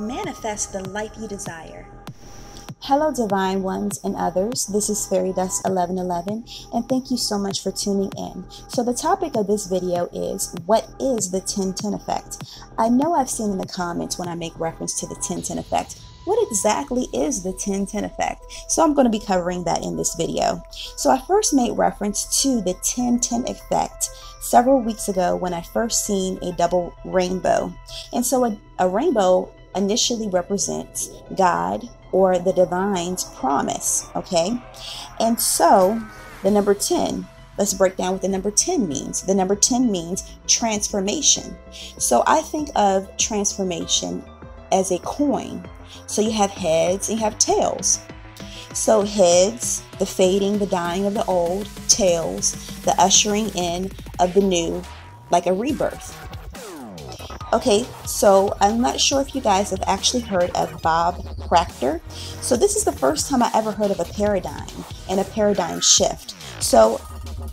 manifest the life you desire. Hello divine ones and others, this is Fairy Dust 1111 and thank you so much for tuning in. So the topic of this video is, what is the 10-10 effect? I know I've seen in the comments when I make reference to the 10-10 effect, what exactly is the 10-10 effect? So I'm going to be covering that in this video. So I first made reference to the 10-10 effect several weeks ago when I first seen a double rainbow. And so a rainbow initially represents God or the divine's promise, okay? And so the number 10, let's break down what the number 10 means. The number 10 means transformation. So I think of transformation as a coin. So you have heads and you have tails. So heads, the fading, the dying of the old; tails, the ushering in of the new, like a rebirth. Okay, so I'm not sure if you guys have actually heard of Bob Proctor. So this is the first time I ever heard of a paradigm and a paradigm shift. So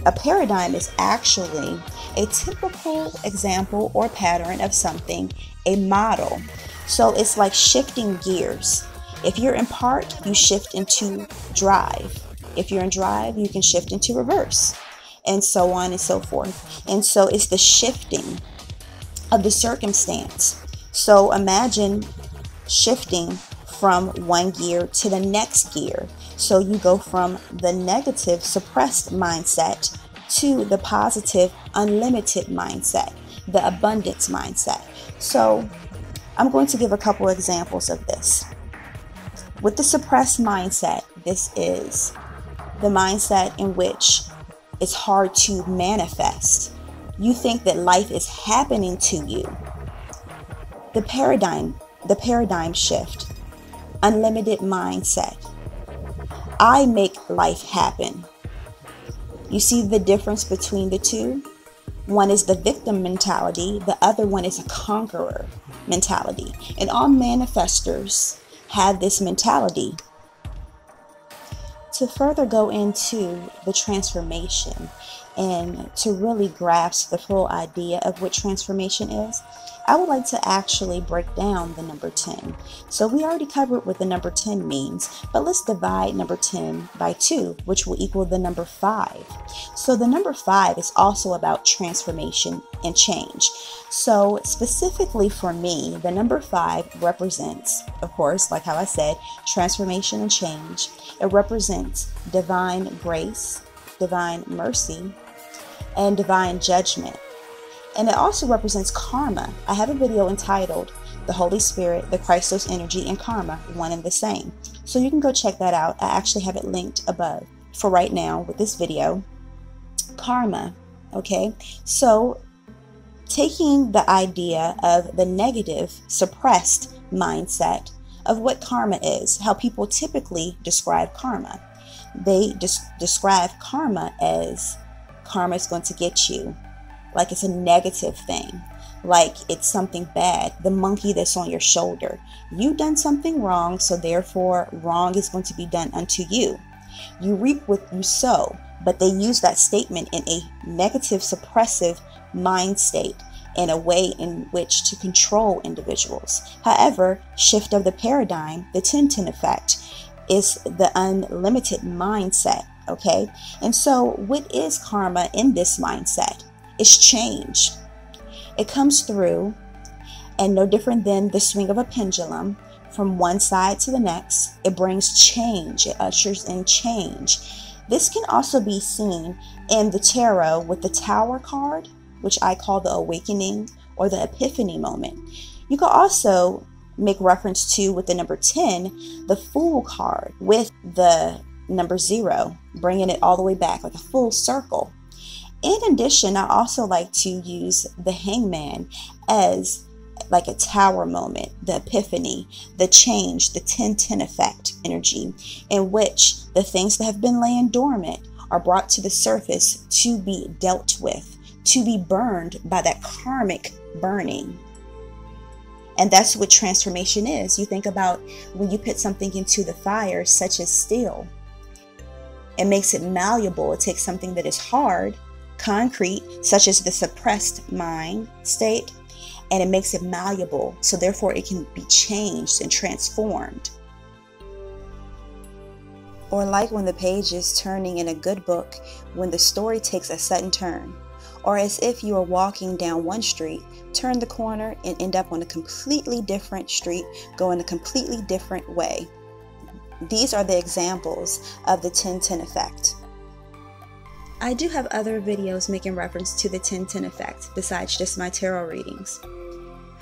a paradigm is actually a typical example or pattern of something, a model. So it's like shifting gears. If you're in park, you shift into drive. If you're in drive, you can shift into reverse, and so on and so forth. And so it's the shifting of the circumstance. So imagine shifting from one gear to the next gear. So you go from the negative suppressed mindset to the positive unlimited mindset, the abundance mindset. So I'm going to give a couple examples of this. With the suppressed mindset, this is the mindset in which it's hard to manifest. You think that life is happening to you. The paradigm shift, unlimited mindset. I make life happen. You see the difference between the two? One is the victim mentality, the other one is a conqueror mentality. And all manifestors have this mentality. To further go into the transformation and to really grasp the full idea of what transformation is, I would like to actually break down the number 10. So we already covered what the number 10 means, but let's divide number 10 by 2, which will equal the number 5. So the number 5 is also about transformation and change. So specifically for me, the number 5 represents, of course, like how I said, transformation and change. It represents divine grace, divine mercy, and divine judgment. And it also represents karma. I have a video entitled The Holy Spirit, the Christos Energy, and Karma, one and the same. So you can go check that out. I actually have it linked above for right now with this video. Karma, okay? So taking the idea of the negative, suppressed mindset of what karma is, how people typically describe karma. They describe karma as karma is going to get you, like it's a negative thing, like it's something bad, the monkey that's on your shoulder. You've done something wrong, so therefore wrong is going to be done unto you. You reap what you sow, but they use that statement in a negative, suppressive mind state, in a way in which to control individuals. However, shift of the paradigm, the 10-10 effect, is the unlimited mindset, okay? And so what is karma in this mindset? It's change. It comes through, and no different than the swing of a pendulum, from one side to the next. It brings change. It ushers in change. This can also be seen in the tarot with the Tower card, which I call the awakening or the epiphany moment. You can also make reference to, with the number 10, the Fool card with the number 0, bringing it all the way back like a full circle. In addition, I also like to use the Hangman as like a tower moment, the epiphany, the change, the 10-10 effect energy, in which the things that have been laying dormant are brought to the surface to be dealt with, to be burned by that karmic burning. And that's what transformation is. You think about when you put something into the fire, such as steel. It makes it malleable. It takes something that is hard, concrete, such as the suppressed mind state, and it makes it malleable, so therefore it can be changed and transformed. Or like when the page is turning in a good book, when the story takes a sudden turn. Or as if you are walking down one street, turn the corner, and end up on a completely different street, going a completely different way. These are the examples of the 10-10 effect. I do have other videos making reference to the 10-10 effect besides just my tarot readings,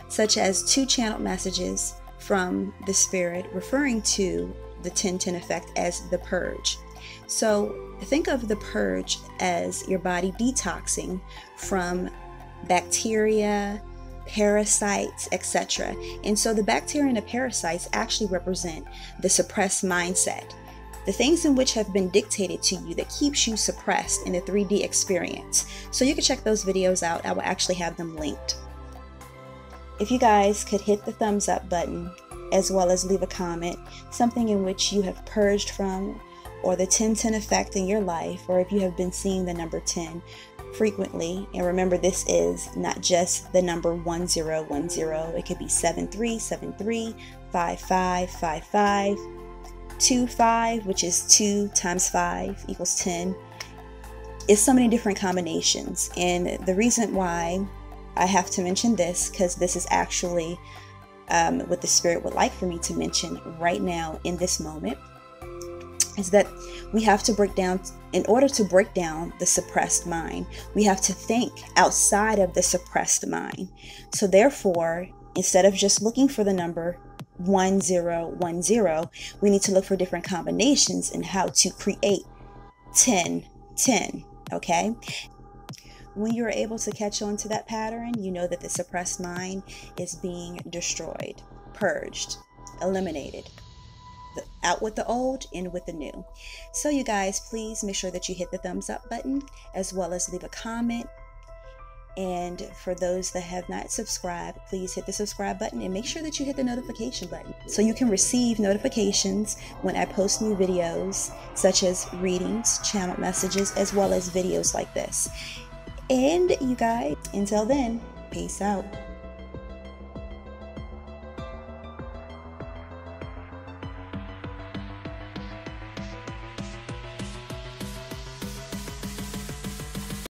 such as 2 channeled messages from the spirit referring to the 10-10 effect as the purge. So think of the purge as your body detoxing from bacteria, parasites, etc. And so the bacteria and the parasites actually represent the suppressed mindset, the things in which have been dictated to you that keeps you suppressed in the 3D experience. So you can check those videos out. I will actually have them linked. If you guys could hit the thumbs up button, as well as leave a comment, something in which you have purged from, or the 10-10 effect in your life, or if you have been seeing the number 10 frequently. And remember, this is not just the number 1010. It could be 7373, 5555, 25, which is 2 times 5 equals 10. It's so many different combinations. And the reason why I have to mention this, because this is actually what the spirit would like for me to mention right now in this moment, is that we have to break down, in order to break down the suppressed mind, we have to think outside of the suppressed mind. So therefore, instead of just looking for the number 1010, we need to look for different combinations and how to create 1010, okay? When you're able to catch on to that pattern, you know that the suppressed mind is being destroyed, purged, eliminated. Out with the old, in with the new. So you guys, please make sure that you hit the thumbs up button, as well as leave a comment. And for those that have not subscribed, please hit the subscribe button and make sure that you hit the notification button so you can receive notifications when I post new videos, such as readings, channeled messages, as well as videos like this. And you guys, until then, peace out.